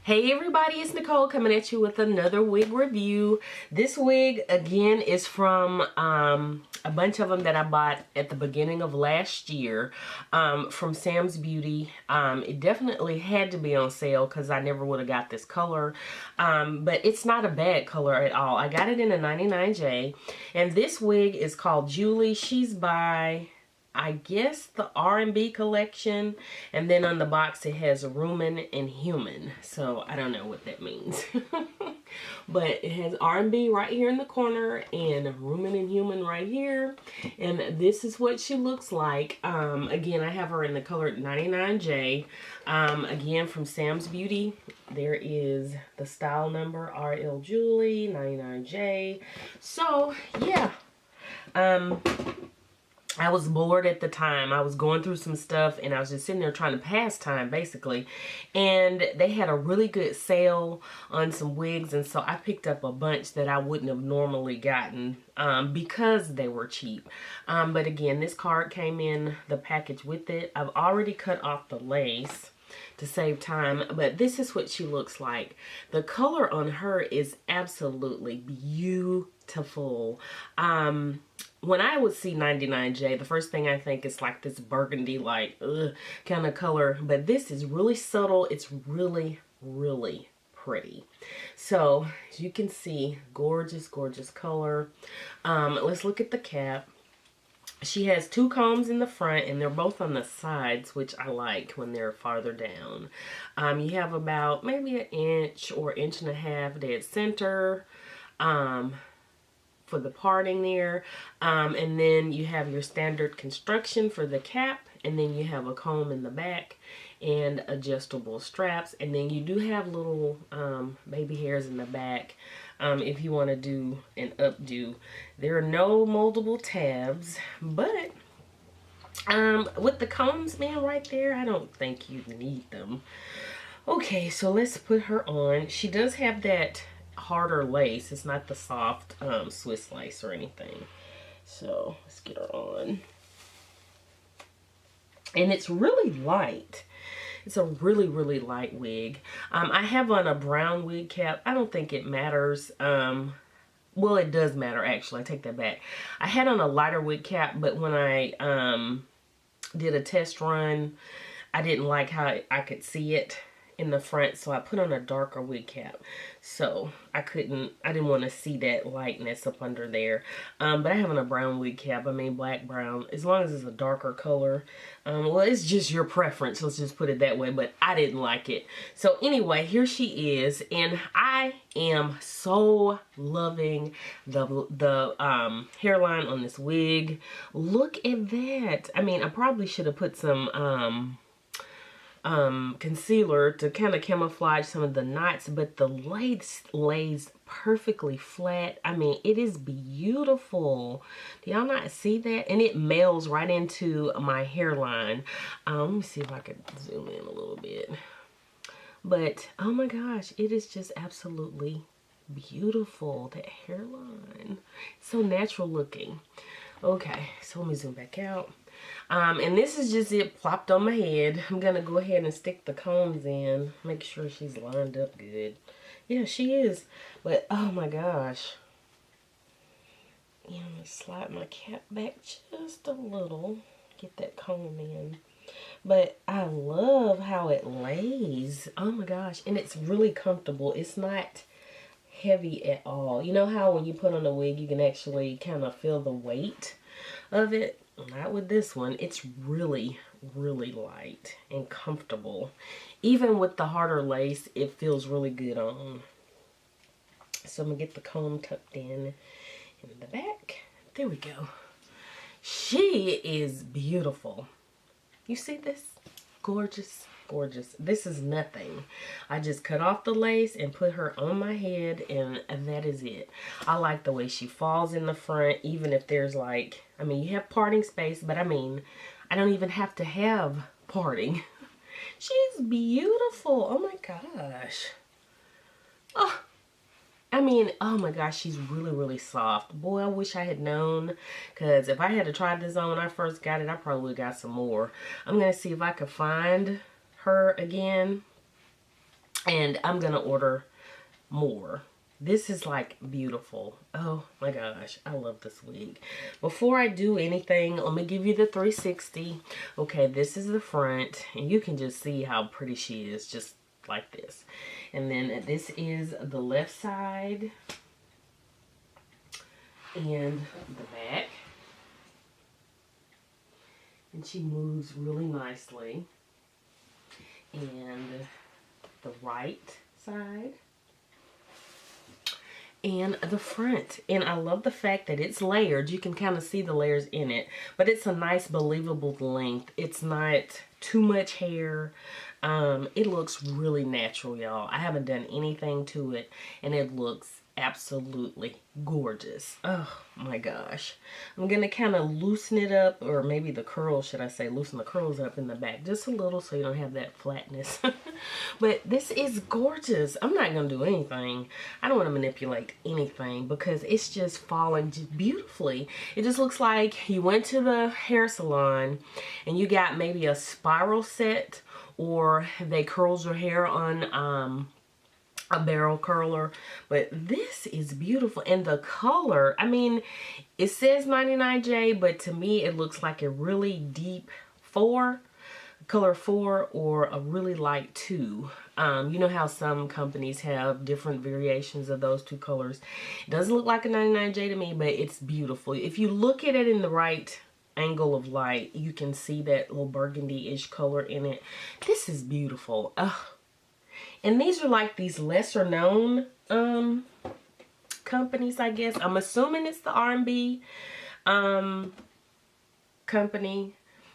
Hey everybody, it's Nicole coming at you with another wig review. This wig again is from a bunch of them that I bought at the beginning of last year from Sam's Beauty. It definitely had to be on sale because I never would have got this color, but it's not a bad color at all. I got it in a 99J, and this wig is called Julie. She's by, I guess, the R&B Collection, and then on the box it has Rumen and Human, so I don't know what that means. But it has R&B right here in the corner and Rumen and Human right here, and this is what she looks like. Again, I have her in the color 99J, again from Sam's Beauty. There is the style number RL Julie 99J. So yeah, I was bored at the time. I was going through some stuff and I was just sitting there trying to pass time basically. And they had a really good sale on some wigs, and so I picked up a bunch that I wouldn't have normally gotten because they were cheap. But again, this card came in the package with it. I've already cut off the lace to save time, but this is what she looks like. The color on her is absolutely beautiful. When I would see 99J, the first thing I think is like this burgundy, like, kind of color. But this is really subtle. It's really, really pretty. So, as you can see, gorgeous, gorgeous color. Let's look at the cap. She has two combs in the front, and they're both on the sides, which I like when they're farther down. You have about maybe an inch or inch and a half dead center. For the parting there, and then you have your standard construction for the cap, and then you have a comb in the back and adjustable straps, and then you do have little baby hairs in the back if you want to do an updo. There are no moldable tabs, but with the combs, man, right there, I don't think you need them. Okay, so let's put her on. She does have that harder lace. It's not the soft Swiss lace or anything. So let's get her on. And it's really light. It's a really, really light wig. I have on a brown wig cap. I don't think it matters. Well, it does matter actually. I take that back. I had on a lighter wig cap, but when I did a test run, I didn't like how I could see it in the front, so I put on a darker wig cap. So I didn't want to see that lightness up under there. But I have on a brown wig cap. I mean black brown, as long as it's a darker color. Well, it's just your preference, let's just put it that way, but I didn't like it. So anyway, here she is, and I am so loving the hairline on this wig. Look at that. I mean, I probably should have put some concealer to kind of camouflage some of the knots, but the lace lays perfectly flat. I mean, it is beautiful. Do y'all not see that? And it melds right into my hairline. Let me see if I can zoom in a little bit. But oh my gosh, it is just absolutely beautiful. That hairline, so natural looking. Okay, so let me zoom back out. And this is just it plopped on my head. I'm gonna go ahead and stick the combs in, make sure she's lined up good. Yeah, she is. But oh my gosh, yeah, I'm gonna slide my cap back just a little, get that comb in. But I love how it lays. Oh my gosh, and it's really comfortable. It's not heavy at all. You know how when you put on a wig you can actually kind of feel the weight of it? Not with this one. It's really, really light and comfortable. Even with the harder lace, it feels really good on. So I'm gonna get the comb tucked in the back. There we go. She is beautiful. You see this? Gorgeous, gorgeous. This is nothing. I just cut off the lace and put her on my head, and that is it. I like the way she falls in the front, even if there's like, I mean, you have parting space, but I mean, I don't even have to have parting. She's beautiful. Oh my gosh. Oh, I mean, oh my gosh, she's really, really soft. Boy, I wish I had known, because if I had to try this on when I first got it, I probably would have got some more. I'm going to see if I could find her again And I'm gonna order more. This is like beautiful. Oh my gosh, I love this wig. Before I do anything, let me give you the 360. Okay, this is the front, and you can just see how pretty she is, just like this. And then this is the left side and the back. And she moves really nicely. And the right side. And the front. And I love the fact that it's layered. You can kind of see the layers in it, but it's a nice believable length. It's not too much hair. It looks really natural, y'all. I haven't done anything to it, and it looks absolutely gorgeous. Oh my gosh. I'm gonna kind of loosen it up, or maybe the curls, should I say, loosen the curls up in the back just a little so you don't have that flatness. But this is gorgeous. I'm not gonna do anything. I don't want to manipulate anything because it's just falling just beautifully. It just looks like you went to the hair salon and you got maybe a spiral set, or they curled your hair on a barrel curler. But this is beautiful, and the color, I mean, it says 99J, but to me it looks like a really deep 4, color 4, or a really light 2. You know how some companies have different variations of those two colors. It doesn't look like a 99J to me, but it's beautiful. If you look at it in the right angle of light, you can see that little burgundy-ish color in it. This is beautiful. And these are like these lesser known companies, I guess. I'm assuming it's the R&B company,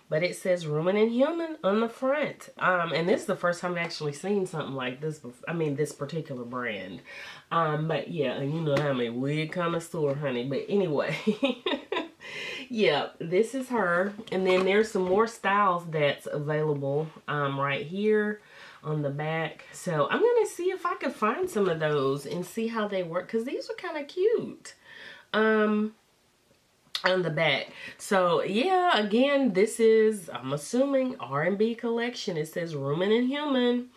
but it says Rumen and Human on the front. And this is the first time I've actually seen something like this before. I mean, this particular brand. But yeah, you know I'm a wig connoisseur, honey. But anyway, yeah, this is her. And then there's some more styles that's available right here on the back. So I'm gonna see if I could find some of those and see how they work, because these are kind of cute on the back. So yeah, again, this is, I'm assuming, R&B Collection. It says Rumen and Human.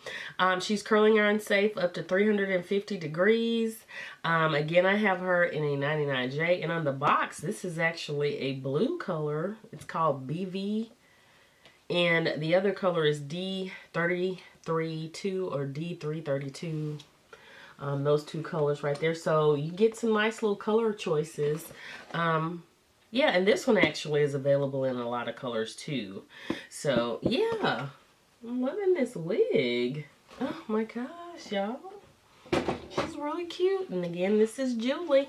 She's curling iron safe up to 350 degrees. Again, I have her in a 99J, and on the box this is actually a blue color. It's called BV, and the other color is D332 or D332. Those two colors right there. So you get some nice little color choices. Yeah, and this one actually is available in a lot of colors too. So yeah, I'm loving this wig. Oh my gosh, y'all. She's really cute. And again, this is Julie.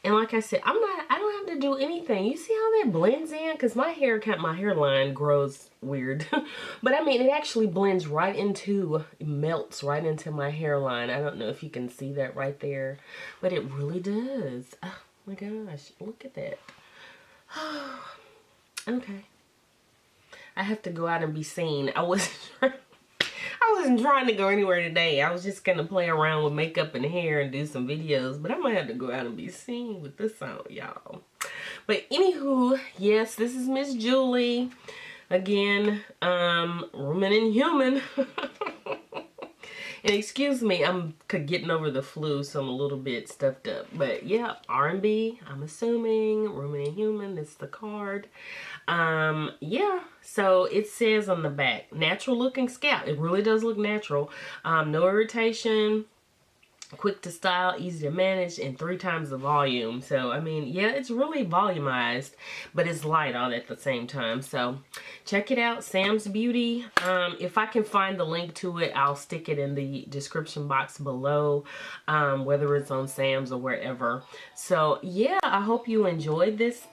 And like I said, I don't have to do anything. You see how that blends in? Because my hairline grows weird. But I mean, it actually blends right into, melts right into my hairline. I don't know if you can see that right there, but it really does. Oh my gosh, look at that. Okay. I have to go out and be seen. I wasn't trying to go anywhere today. I was just gonna play around with makeup and hair and do some videos, but I might have to go out and be seen with this on, y'all. But anywho, yes, this is Miss Julie. Again, Rumen and Human. And excuse me, I'm getting over the flu, so I'm a little bit stuffed up. But yeah, R&B, I'm assuming, Rumen and Human, that's the card. Yeah, so it says on the back, natural looking scalp. It really does look natural. No irritation, quick to style, easy to manage, and 3 times the volume. So I mean, yeah, it's really volumized, but it's light on at the same time. So check it out, Sam's Beauty. If I can find the link to it, I'll stick it in the description box below, whether it's on Sam's or wherever. So yeah, I hope you enjoyed this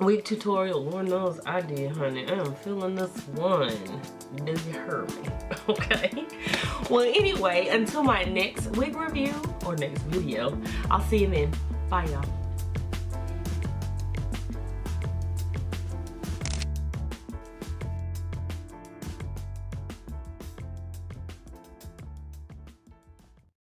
wig tutorial. Lord knows I did, honey. I'm feeling this one. Do you hear me? Okay. Well, anyway, until my next wig review or next video, I'll see you then. Bye, y'all.